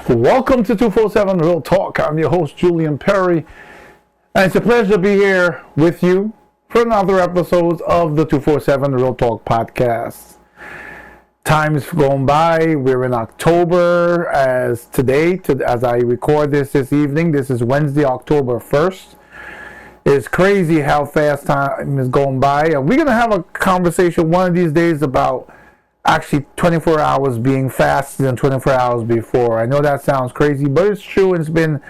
Welcome to 247 Real Talk. I'm your host, Julian Perry, and it's a pleasure to be here with you for another episode of the 247 Real Talk podcast. Time's gone by. We're in October as I record this evening. This is Wednesday, October 1st. It's crazy how fast time is going by. And we're going to have a conversation one of these days about actually 24 hours being faster than 24 hours before. I know that sounds crazy, but it's true, and it's been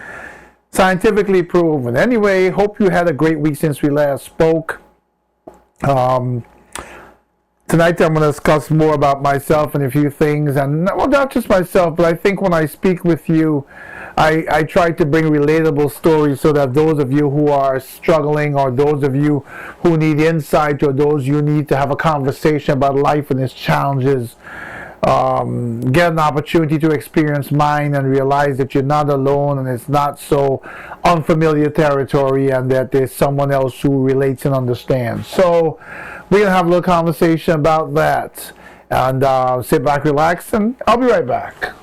scientifically proven. Anyway, hope you had a great week since we last spoke. Tonight I'm going to discuss more about myself and a few things, and well, not just myself, but I think when I speak with you, I try to bring relatable stories so that those of you who are struggling, or those of you who need insight, or those you need to have a conversation about life and its challenges, get an opportunity to experience mine and realize that you're not alone and it's not so unfamiliar territory, and that there's someone else who relates and understands. So we're going to have a little conversation about that. And sit back, relax, and I'll be right back.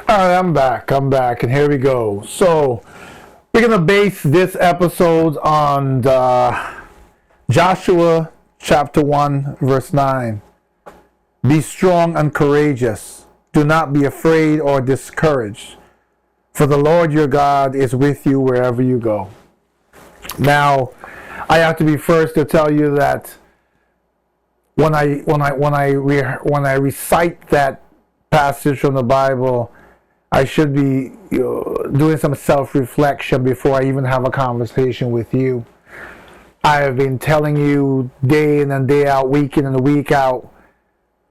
Alright, I'm back, and here we go. So, we're going to base this episode on Joshua chapter 1, verse 9. Be strong and courageous. Do not be afraid or discouraged, for the Lord your God is with you wherever you go. Now, I have to be first to tell you that when I recite that passage from the Bible, I should be doing some self-reflection before I even have a conversation with you. I have been telling you day in and day out, week in and week out,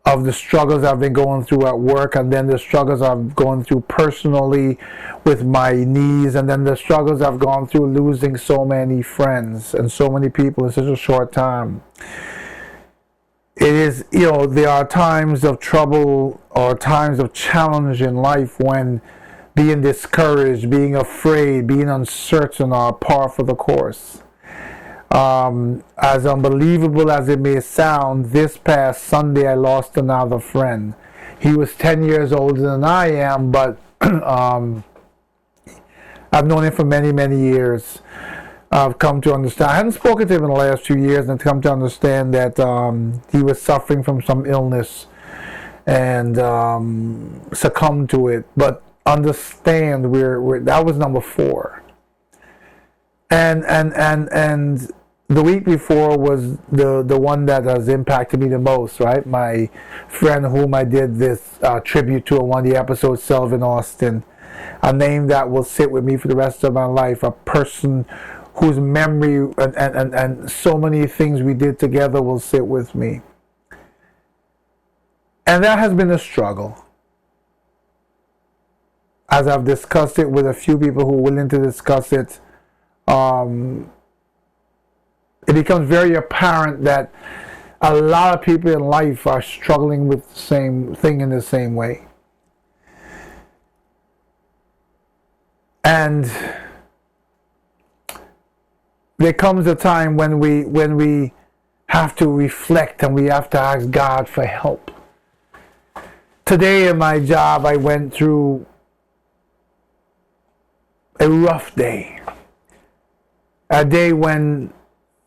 of the struggles I've been going through at work, and then the struggles I've gone through personally with my knees, and then the struggles I've gone through losing so many friends and so many people in such a short time. It is, there are times of trouble or times of challenge in life when being discouraged, being afraid, being uncertain are par for the course. As unbelievable as it may sound, this past Sunday I lost another friend. He was 10 years older than I am, but I've known him for many, many years. I've come to understand, I hadn't spoken to him in the last 2 years, and I've come to understand that he was suffering from some illness and succumbed to it. But understand, that was number 4. And the week before was the one that has impacted me the most, right? My friend whom I did this tribute to on one of the episodes, Selvin Austin, a name that will sit with me for the rest of my life, a person whose memory and so many things we did together will sit with me. And that has been a struggle. As I've discussed it with a few people who are willing to discuss it, it becomes very apparent that a lot of people in life are struggling with the same thing in the same way. And there comes a time when we have to reflect and we have to ask God for help. Today in my job, I went through a rough day. A day when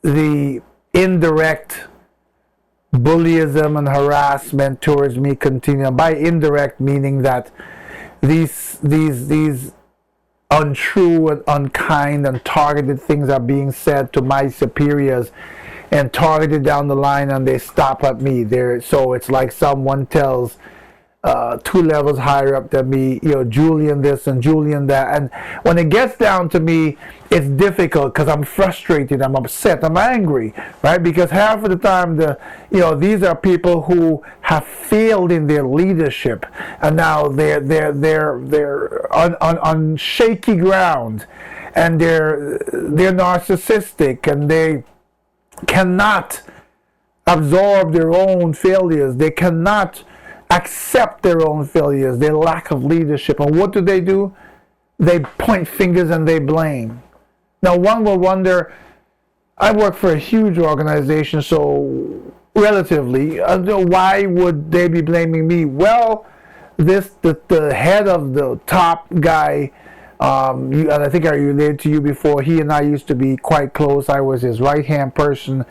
the indirect bullyism and harassment towards me continued. By indirect, meaning that these untrue and unkind and targeted things are being said to my superiors and targeted down the line, and they stop at me. So it's like someone tells two levels higher up than me, Julian this and Julian that. And when it gets down to me, it's difficult because I'm frustrated, I'm upset, I'm angry, right? Because half of the time, these are people who have failed in their leadership, and now they're on shaky ground, and they're narcissistic, and they cannot absorb their own failures. They cannot accept their own failures, their lack of leadership. And what do? They point fingers and they blame. Now, one will wonder, I work for a huge organization, so relatively, why would they be blaming me? Well, the head of the top guy, and I think I related to you before, he and I used to be quite close. I was his right-hand person.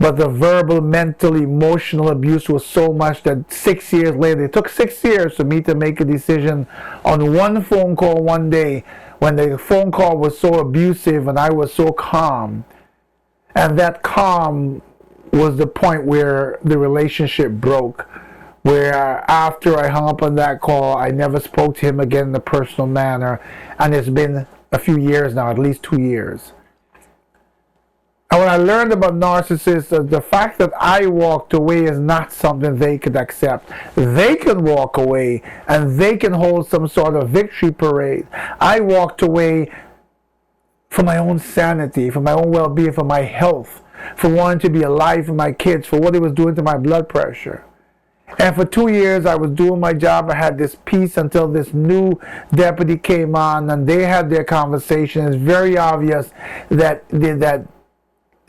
But the verbal, mental, emotional abuse was so much that 6 years later, it took 6 years for me to make a decision on one phone call one day when the phone call was so abusive and I was so calm. And that calm was the point where the relationship broke, where after I hung up on that call, I never spoke to him again in a personal manner. And it's been a few years now, at least 2 years. And when I learned about narcissists, the fact that I walked away is not something they could accept. They can walk away and they can hold some sort of victory parade. I walked away for my own sanity, for my own well-being, for my health, for wanting to be alive for my kids, for what it was doing to my blood pressure. And for 2 years, I was doing my job. I had this peace until this new deputy came on and they had their conversation. It's very obvious that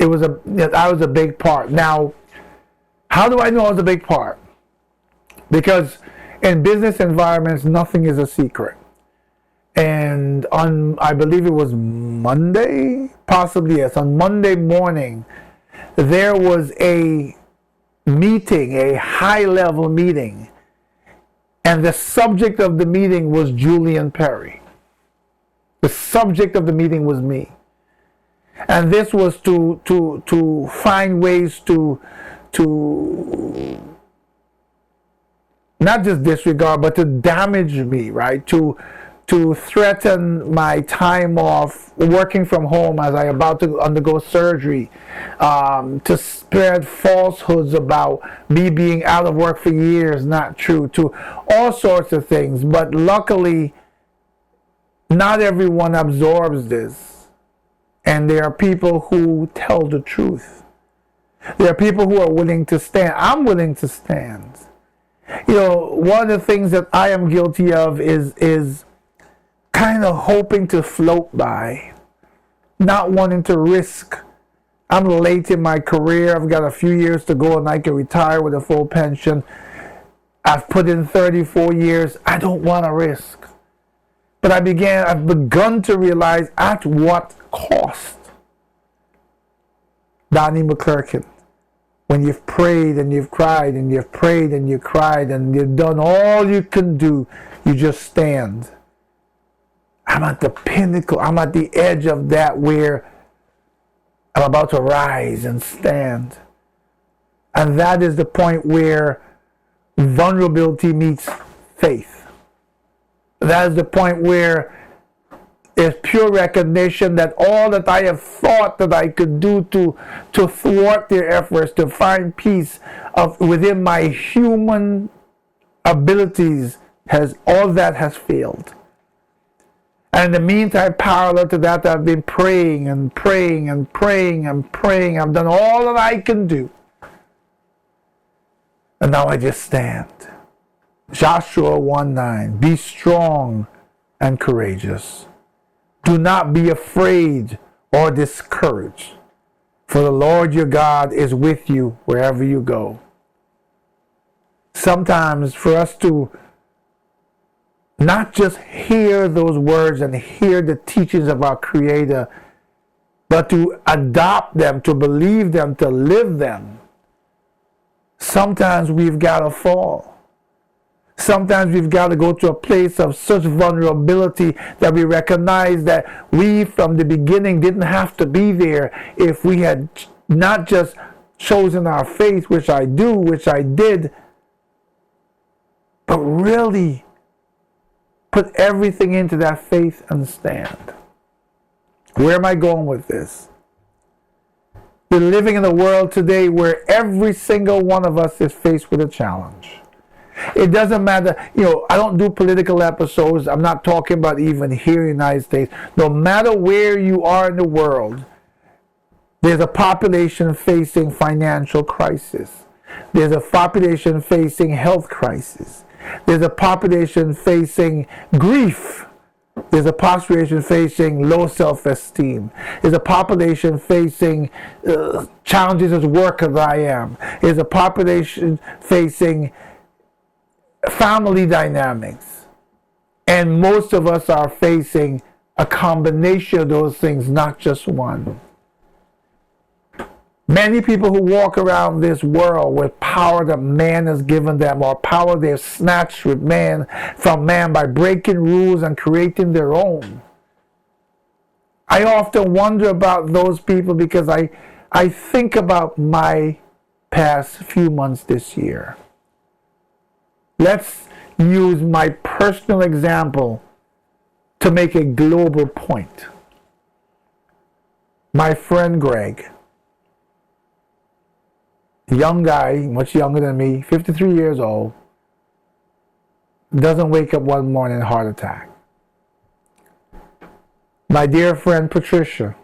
I was a big part. Now, how do I know I was a big part? Because in business environments, nothing is a secret. And I believe it was Monday, possibly yes, on Monday morning, there was a meeting, a high-level meeting, and the subject of the meeting was Julian Perry. The subject of the meeting was me. And this was to find ways to not just disregard, but to damage me, right? To threaten my time off working from home as I about to undergo surgery, to spread falsehoods about me being out of work for years, not true, to all sorts of things. But luckily, not everyone absorbs this. And there are people who tell the truth. There are people who are willing to stand. I'm willing to stand. One of the things that I am guilty of is kind of hoping to float by, not wanting to risk. I'm late in my career. I've got a few years to go and I can retire with a full pension. I've put in 34 years. I don't want to risk. But I've begun to realize at what cost. Donnie McClurkin, when you've prayed and you've cried and you've prayed and you cried and you've done all you can do, you just stand. I'm at the pinnacle, I'm at the edge of that where I'm about to rise and stand. And that is the point where vulnerability meets faith. That is the point where there's pure recognition that all that I have thought that I could do to thwart their efforts, to find peace within my human abilities, all that has failed. And in the meantime, parallel to that, I've been praying and praying and praying and praying. I've done all that I can do. And now I just stand. Joshua 1:9, be strong and courageous. Do not be afraid or discouraged, for the Lord your God is with you wherever you go. Sometimes for us to not just hear those words and hear the teachings of our Creator, but to adopt them, to believe them, to live them, sometimes we've got to fall. Sometimes we've got to go to a place of such vulnerability that we recognize that we from the beginning didn't have to be there if we had not just chosen our faith, which I did, but really put everything into that faith and stand. Where am I going with this? We're living in a world today where every single one of us is faced with a challenge. It doesn't matter, I don't do political episodes. I'm not talking about even here in the United States. No matter where you are in the world, there's a population facing financial crisis. There's a population facing health crisis. There's a population facing grief. There's a population facing low self-esteem. There's a population facing challenges as work as I am. There's a population facing family dynamics. And most of us are facing a combination of those things, not just one. Many people who walk around this world with power that man has given them, or power they've snatched from man by breaking rules and creating their own. I often wonder about those people because I think about my past few months this year. Let's use my personal example to make a global point. My friend Greg, a young guy, much younger than me, 53 years old, doesn't wake up one morning heart attack. My dear friend Patricia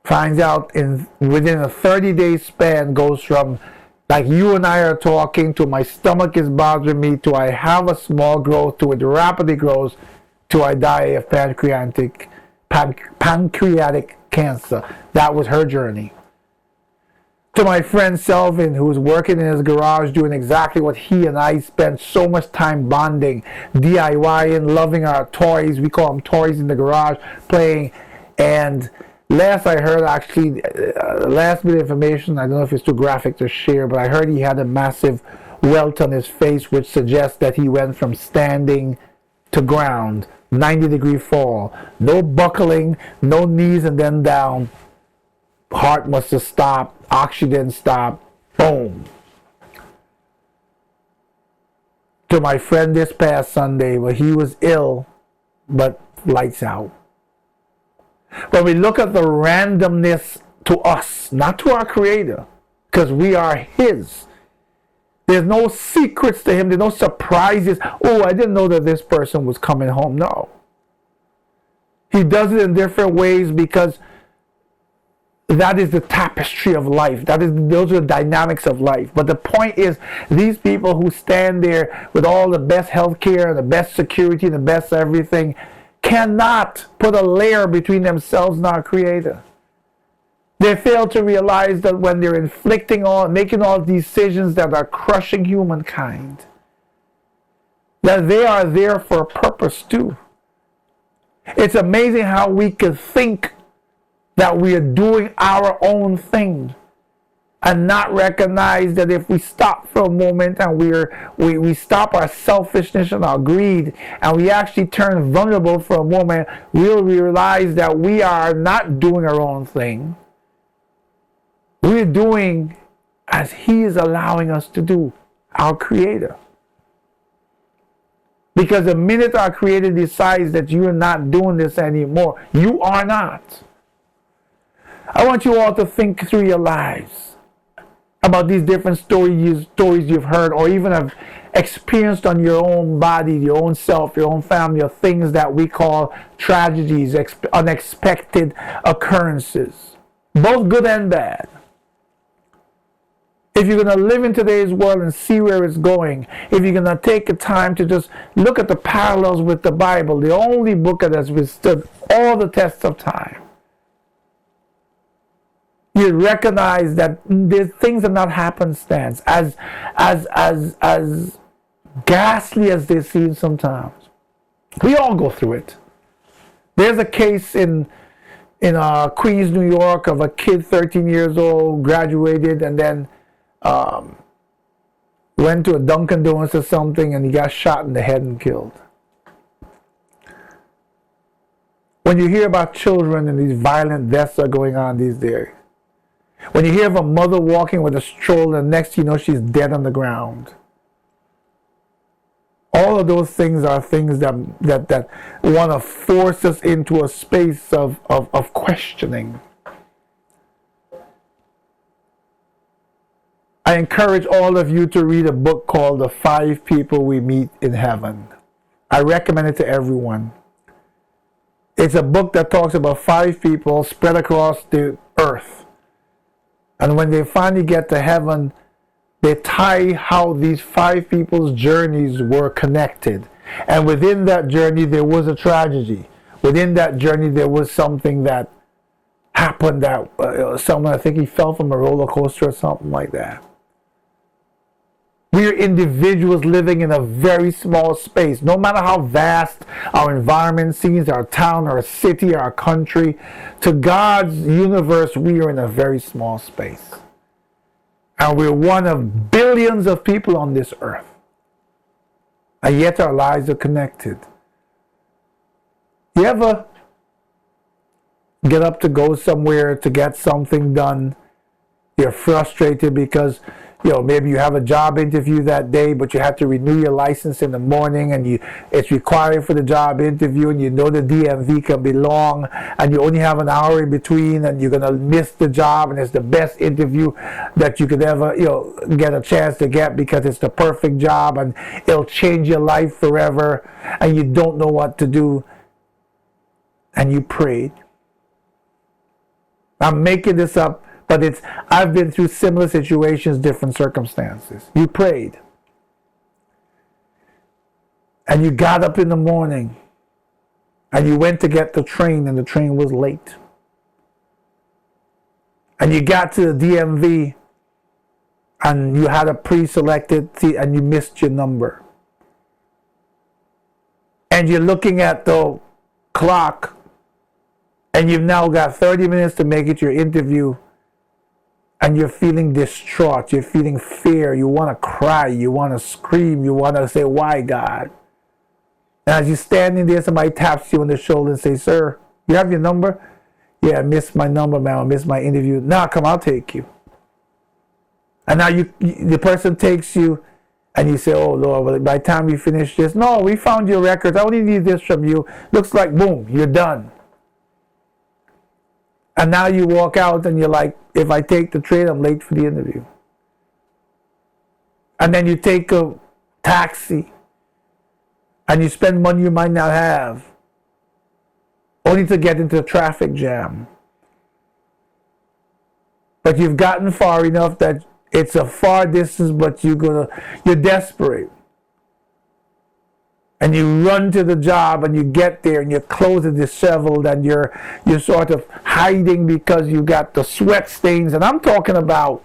finds out within a 30-day span, goes from like you and I are talking to my stomach is bothering me to I have a small growth to it rapidly grows to I die of pancreatic cancer. That was her journey. To my friend Selvin, who's working in his garage doing exactly what he and I spent so much time bonding, DIYing, loving our toys. We call them toys in the garage, playing. And last I heard, actually, last bit of information, I don't know if it's too graphic to share, but I heard he had a massive welt on his face, which suggests that he went from standing to ground, 90-degree fall. No buckling, no knees and then down. Heart must have stopped. Oxygen stopped. Boom. To my friend this past Sunday, where he was ill, but lights out. When we look at the randomness to us, not to our Creator, because we are His. There's no secrets to Him. There's no surprises. Oh, I didn't know that this person was coming home. No. He does it in different ways because that is the tapestry of life. Those are the dynamics of life. But the point is, these people who stand there with all the best health care and the best security and the best everything cannot put a layer between themselves and our Creator. They fail to realize that when they're making all decisions that are crushing humankind, that they are there for a purpose too. It's amazing how we can think that we are doing our own thing and not recognize that if we stop for a moment and we stop our selfishness and our greed and we actually turn vulnerable for a moment, we'll realize that we are not doing our own thing. We're doing as He is allowing us to do, our Creator. Because the minute our Creator decides that you're not doing this anymore, you are not. I want you all to think through your lives about these different stories you've heard or even have experienced on your own body, your own self, your own family, or things that we call tragedies, unexpected occurrences, both good and bad. If you're going to live in today's world and see where it's going, if you're going to take the time to just look at the parallels with the Bible, the only book that has withstood all the tests of time, you recognize that these things are not happenstance, as ghastly as they seem sometimes. We all go through it. There's a case in Queens, New York, of a kid, 13 years old, graduated, and then went to a Dunkin' Donuts or something, and he got shot in the head and killed. When you hear about children and these violent deaths are going on these days, when you hear of a mother walking with a stroller and next you know she's dead on the ground. All of those things are things that want to force us into a space of questioning. I encourage all of you to read a book called The 5 People We Meet in Heaven. I recommend it to everyone. It's a book that talks about 5 people spread across the earth. And when they finally get to heaven, they tie how these 5 people's journeys were connected. And within that journey, there was a tragedy. Within that journey, there was something that happened that someone, I think he fell from a roller coaster or something like that. We are individuals living in a very small space. No matter how vast our environment seems, our town, our city, our country, to God's universe, we are in a very small space. And we're one of billions of people on this earth. And yet our lives are connected. You ever get up to go somewhere to get something done? You're frustrated because maybe you have a job interview that day, but you have to renew your license in the morning, and it's required for the job interview, and the DMV can be long, and you only have an hour in between, and you're gonna miss the job, and it's the best interview that you could ever get a chance to get because it's the perfect job, and it'll change your life forever, and you don't know what to do, and you prayed. I'm making this up, but I've been through similar situations, different circumstances. You prayed. And you got up in the morning and you went to get the train, and the train was late. And you got to the DMV and you had a pre-selected seat and you missed your number. And you're looking at the clock and you've now got 30 minutes to make it your interview. And you're feeling distraught, you're feeling fear, you want to cry, you want to scream, you want to say, why, God? And as you're standing there, somebody taps you on the shoulder and says, sir, you have your number? Yeah, I missed my number, man, I missed my interview. Nah, come, I'll take you. And now the person takes you, and you say, oh, Lord, well, by the time we finish this, no, we found your records, I only need this from you. Looks like, boom, you're done. And now you walk out and you're like, if I take the train, I'm late for the interview. And then you take a taxi and you spend money you might not have, only to get into a traffic jam. But you've gotten far enough that it's a far distance, but you're desperate. And you run to the job and you get there and your clothes are disheveled and you're sort of hiding because you got the sweat stains. And I'm talking about,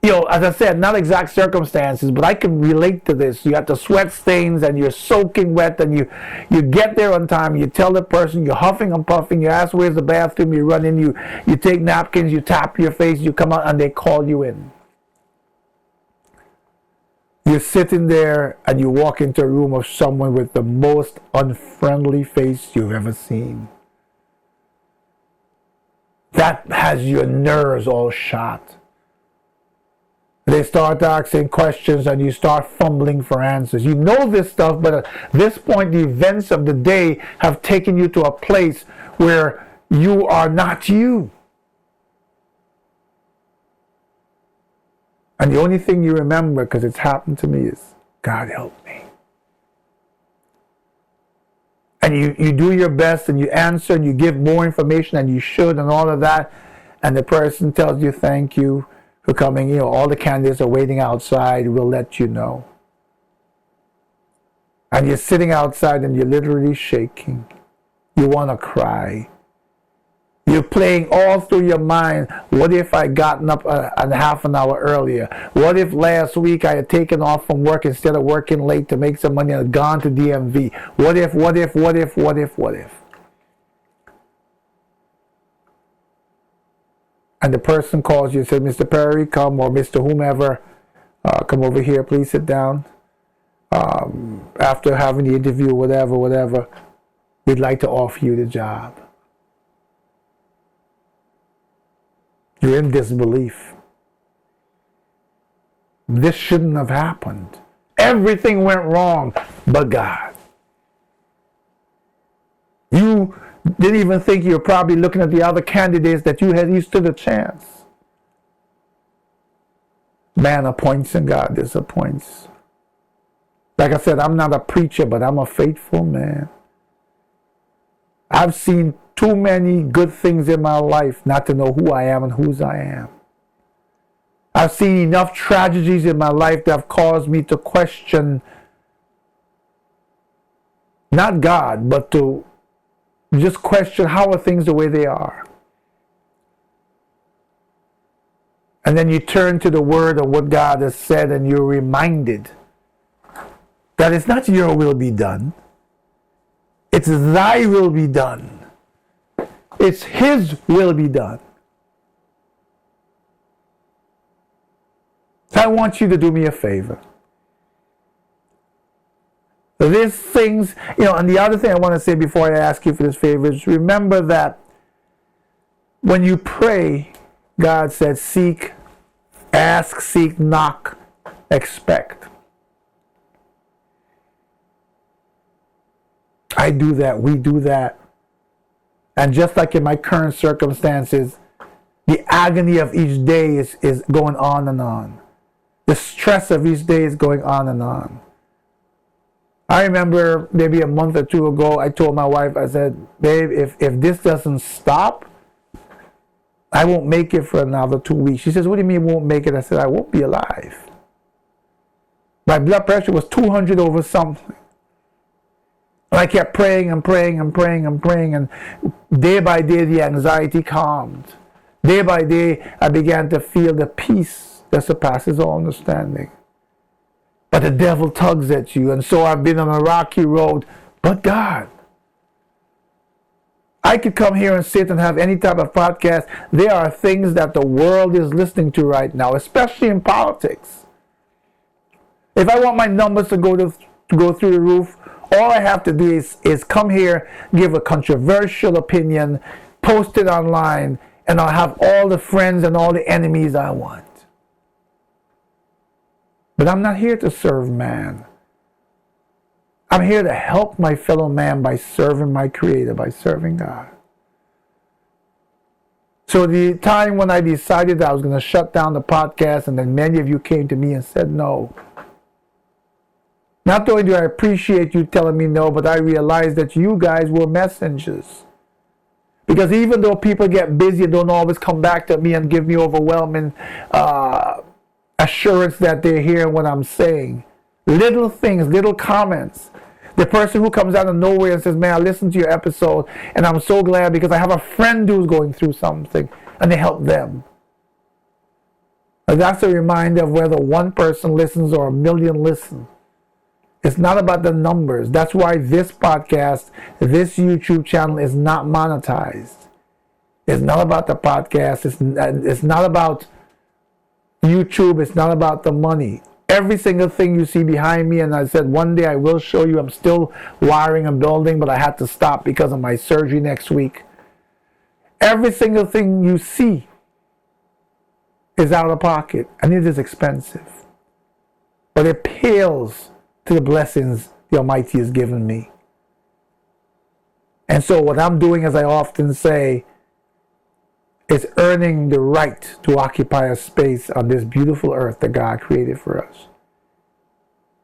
as I said, not exact circumstances, but I can relate to this. You got the sweat stains and you're soaking wet, and you get there on time. You tell the person, you're huffing and puffing, you ask where's the bathroom, you run in, you take napkins, you tap your face, you come out and they call you in. You're sitting there and you walk into a room of someone with the most unfriendly face you've ever seen. That has your nerves all shot. They start asking questions and you start fumbling for answers. You know this stuff, but at this point the events of the day have taken you to a place where you are not you. And the only thing you remember, because it's happened to me, is, God help me. And you do your best and you answer and you give more information than you should and all of that. And the person tells you, thank you for coming. All the candidates are waiting outside. We'll let you know. And you're sitting outside and you're literally shaking. You want to cry. You're playing all through your mind, what if I gotten up a half an hour earlier? What if last week I had taken off from work instead of working late to make some money and had gone to DMV? What if? And the person calls you and says, Mr. Perry, come, or Mr. whomever, come over here, please sit down. After having the interview, whatever, we'd like to offer you the job. You're in disbelief. This shouldn't have happened. everything went wrong but God. You didn't even think you were probably looking at the other candidates that you stood a chance. Man appoints and God disappoints. Like I said, I'm not a preacher, but I'm a faithful man. I've seen too many good things in my life not to know who I am and whose I am. I've seen enough tragedies in my life that have caused me to question not God, but to just question how are things the way they are. And then you turn to the word of what God has said and you're reminded that it's not your will be done. It's thy will be done. It's his will be done. So I want you to do me a favor. These things, and the other thing I want to say before I ask you for this favor is remember that when you pray, God said, seek, ask, seek, knock, expect. I do that, we do that. And just like in my current circumstances, the agony of each day is going on and on. The stress of each day is going on and on. I remember maybe a month or two ago, I told my wife, I said, babe, if this doesn't stop, I won't make it for another 2 weeks. She says, what do you mean won't make it? I said, I won't be alive. My blood pressure was 200 over something. And I kept praying and praying and praying and praying, and day by day the anxiety calmed. Day by day I began to feel the peace that surpasses all understanding. But the devil tugs at you, and so I've been on a rocky road. But God, I could come here and sit and have any type of podcast. There are things that the world is listening to right now, especially in politics. If I want my numbers to go through the roof, all I have to do is come here, give a controversial opinion, post it online, and I'll have all the friends and all the enemies I want. But I'm not here to serve man. I'm here to help my fellow man by serving my Creator, by serving God. So the time when I decided that I was going to shut down the podcast, and then many of you came to me and said no. Not only do I appreciate you telling me no, but I realized that you guys were messengers. Because even though people get busy and don't always come back to me and give me overwhelming assurance that they're hearing what I'm saying, little things, little comments. The person who comes out of nowhere and says, man, I listened to your episode and I'm so glad because I have a friend who's going through something, and they help them. And that's a reminder of whether one person listens or a million listen. It's not about the numbers. That's why this podcast, this YouTube channel is not monetized. It's not about the podcast. It's not about YouTube. It's not about the money. Every single thing you see behind me, and I said one day I will show you, I'm still wiring and building, but I had to stop because of my surgery next week. Every single thing you see is out of pocket, and it is expensive. But it pales to the blessings the Almighty has given me. And so what I'm doing, as I often say, is earning the right to occupy a space on this beautiful earth that God created for us.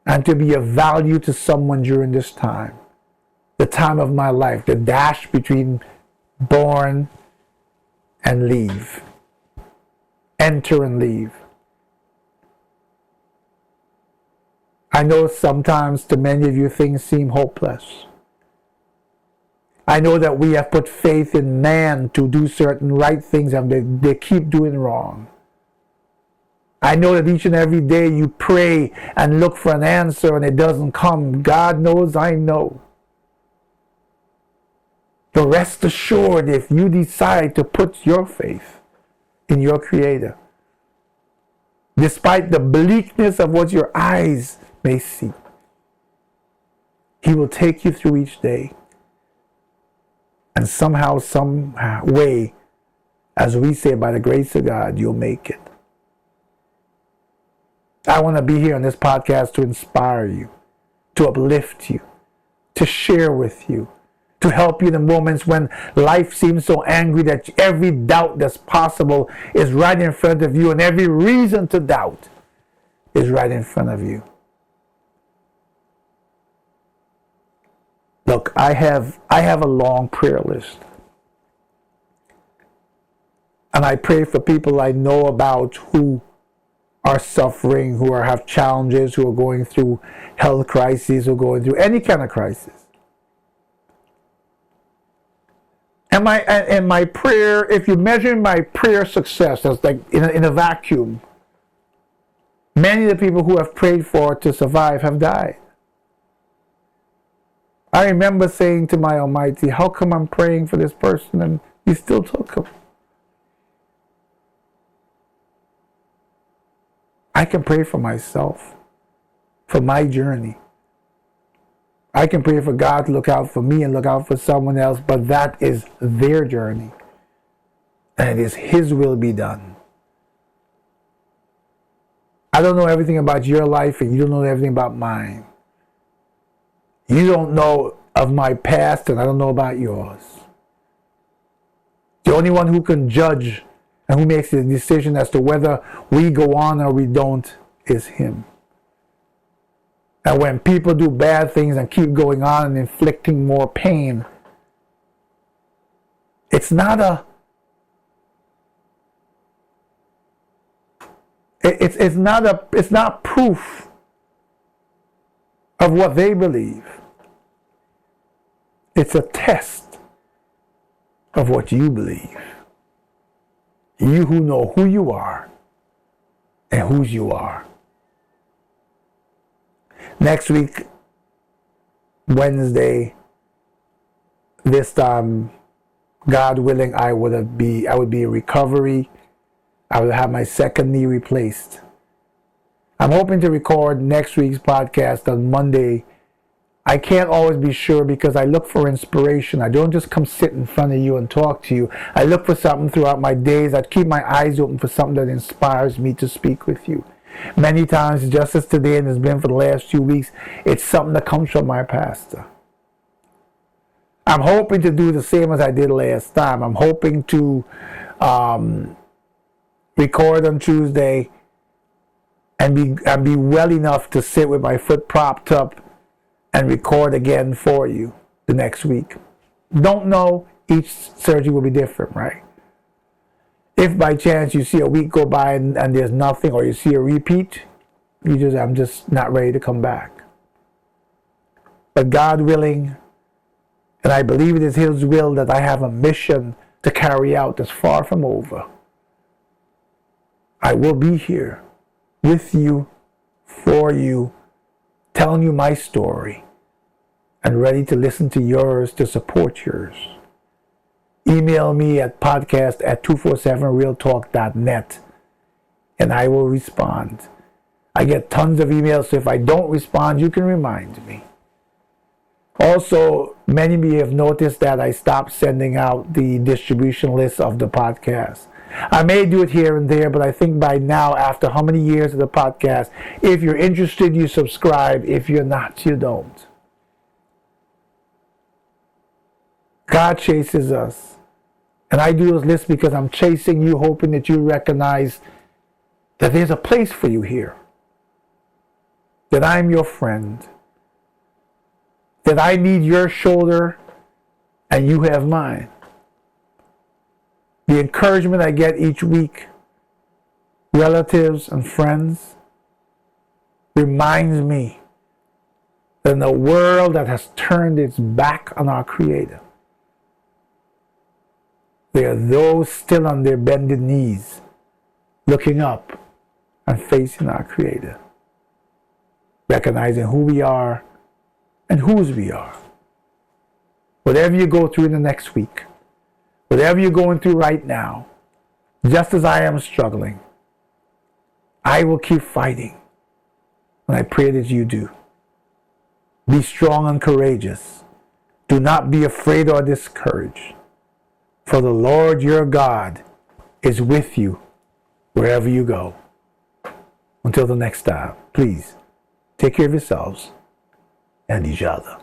And to be of value to someone during this time. The time of my life, the dash between born and leave. Enter and leave. I know sometimes to many of you things seem hopeless. I know that we have put faith in man to do certain right things and they keep doing wrong. I know that each and every day you pray and look for an answer and it doesn't come. God knows, I know. But rest assured, if you decide to put your faith in your Creator, despite the bleakness of what your eyes may see, He will take you through each day. And somehow, some way, as we say, by the grace of God, you'll make it. I want to be here on this podcast to inspire you, to uplift you, to share with you, to help you in the moments when life seems so angry that every doubt that's possible is right in front of you, and every reason to doubt is right in front of you. Look, I have a long prayer list. And I pray for people I know about who are suffering, who have challenges, who are going through health crises, who are going through any kind of crisis. And my prayer, if you measure my prayer success as like in a vacuum, many of the people who have prayed for to survive have died. I remember saying to my Almighty, how come I'm praying for this person and you still took him? I can pray for myself, for my journey. I can pray for God to look out for me and look out for someone else, but that is their journey. And it is His will be done. I don't know everything about your life, and you don't know everything about mine. You don't know of my past, and I don't know about yours. The only one who can judge and who makes the decision as to whether we go on or we don't is Him. And when people do bad things and keep going on and inflicting more pain, it's not proof of what they believe. It's a test of what you believe. You who know who you are and whose you are. Next week, Wednesday, this time, God willing, I would be in recovery. I would have my second knee replaced. I'm hoping to record next week's podcast on Monday. I can't always be sure because I look for inspiration. I don't just come sit in front of you and talk to you. I look for something throughout my days. I keep my eyes open for something that inspires me to speak with you. Many times, just as today and has been for the last few weeks, it's something that comes from my pastor. I'm hoping to do the same as I did last time. I'm hoping to record on Tuesday and be well enough to sit with my foot propped up and record again for you the next week. Don't know, each surgery will be different, right? If by chance you see a week go by and there's nothing, or you see a repeat, I'm just not ready to come back. But God willing, and I believe it is His will that I have a mission to carry out that's far from over. I will be here with you, for you, telling you my story, and ready to listen to yours, to support yours. Email me at podcast@247realtalk.net and I will respond. I get tons of emails, so if I don't respond, you can remind me. Also, many of you have noticed that I stopped sending out the distribution list of the podcast. I may do it here and there, but I think by now, after how many years of the podcast, if you're interested, you subscribe. If you're not, you don't. God chases us. And I do this list because I'm chasing you, hoping that you recognize that there's a place for you here. That I'm your friend. That I need your shoulder and you have mine. The encouragement I get each week, relatives and friends, reminds me that in a world that has turned its back on our Creator, there are those still on their bended knees, looking up and facing our Creator, recognizing who we are and whose we are. Whatever you go through in the next week, whatever you're going through right now, just as I am struggling, I will keep fighting. And I pray that you do. Be strong and courageous. Do not be afraid or discouraged. For the Lord your God is with you wherever you go. Until the next time, please take care of yourselves and each other.